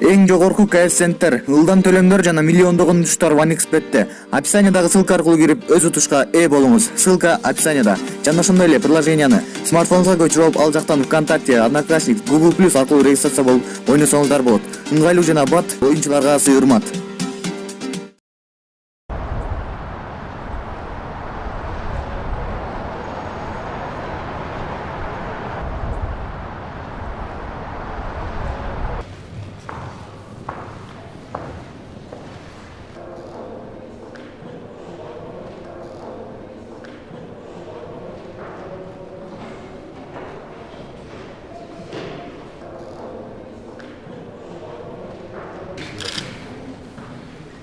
Эң жогорку коэффициенттер, ылдам төлөмдөр жана миллиондогон утуштар OneXBet'те. Описаниядагы ссылка аркылуу кирип өз утушка ээ болуңуз. Ссылка описанияда. Жана ошондой эле приложенияны смартфонуңузга көчүрүп, ал жактан ВКонтакте, Одноклассник, Google+ аркылуу регистрация болуп ойносоңуздар болот. Ыңгайлуу жана бат оюнчуларга асы урмат.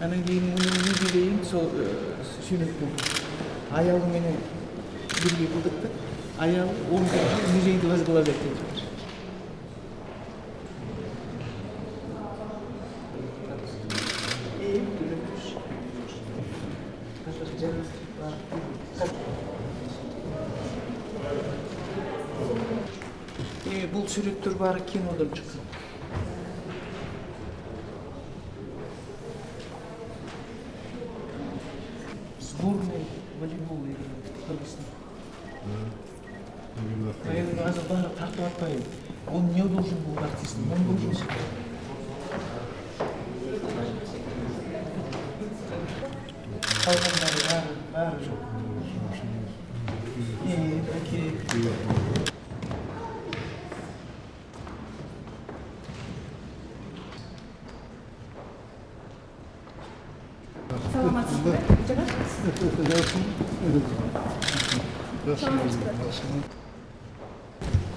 Анан кийин муну билейин, сол сүйнөктү. Аялы менен бирге кылдык да. Аялы 10 жыл музейди возглавлять этип жатыр. Бул сүрөттөр баары кинодон чыккан. Сборная волейбол играет в Кыргызстане. А я говорю, азыр баары тартып атпайбы? Он не должен был артистом, он должен быть. Калгандары баары жок. Окей. Саламатсызбы?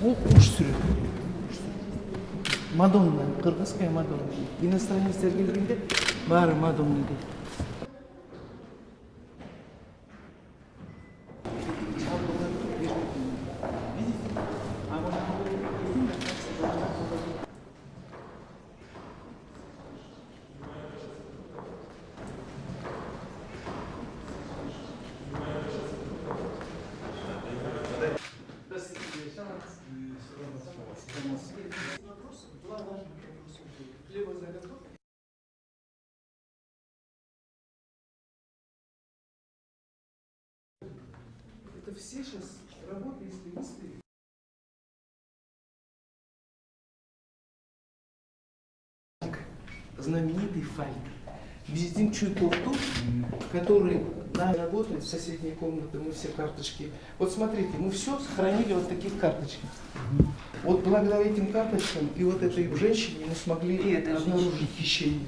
Бул куш сүрөт. Мадонна, кыргызская Мадонна. Иностранецтер келгенде баары Мадонна дейт. Это все сейчас работы, если мысли. Знаменитый Фальк. Визитин Чуйковту, который работает в соседней комнате, мы все карточки. Вот смотрите, мы все сохранили вот таких карточках. Вот благодаря этим карточкам и вот этой женщине мы смогли обнаружить хищение.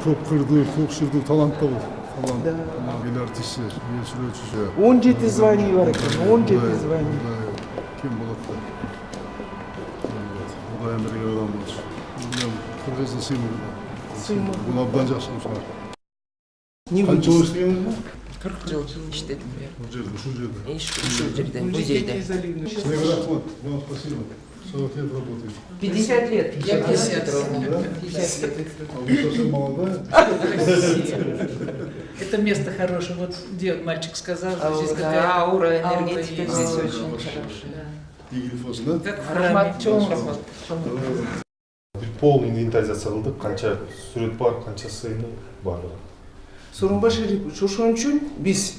Çok kırdığı, çok sürdüğü talantlı bu. Talant, bir artist, bir süreççisi. 17 званий var ekan, 17 званий. Kim bulut da? Bu da emri adam bulur. Kırgız'da sıymadı. Sıymadı. Bunu abdan жақсылышlar. Не Қанша вынес. істегеніңіз? 40 жыл иштедим я. Şu жерде. Ушул жерде, музейде. Снега рахмат, вам спасибо. 40 лет работаете. 50 лет. Я 50 ровно. 50 лет. А вы совсем молодая? Это место хорошее. Вот где мальчик сказал, что здесь Да, какая аура, аура энергетика есть. здесь очень Хорошо. хорошая. İlgili olsun da. Как в Рахмат, храме. чоң рахмат. Полный инвентаризация кылдык, канча сүрөт бар, канча сыйны бар. Сооронбай Шарипович, ошон үчүн биз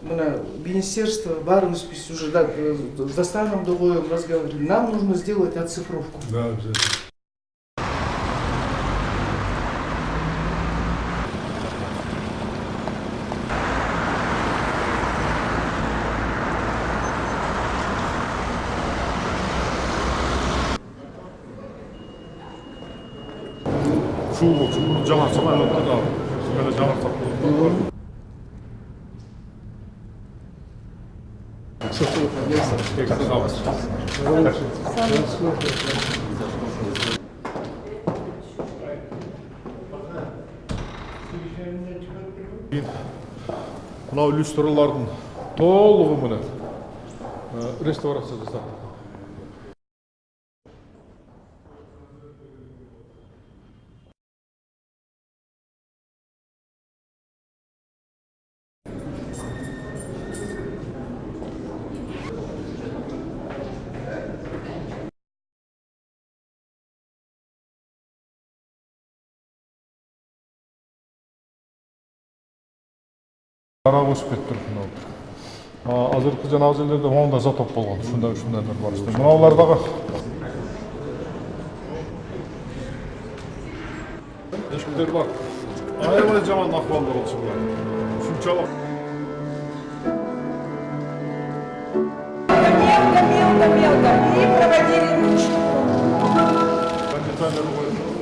мына министерство баарыбыз биз уже с Доставом Дугоевым разговаривали. Нам нужно сделать оцифровку. Да, обязательно. Şu жаңа сапарлапты да. Мен жаңа сапарлапты. Мынау иллюстраторлардың толығы менен реставрация жасалды. Ара өсүп кетти мына. Азыркы жанагы жерлерде моунда затоп болгон. Ушундай бар işte. Мыналар дагы эшиктер бар. Аябай жаман акыбалда болчу булар. Ушунчалык Мелко, мелко, мелко. И проводили ручку. кондиционер коюп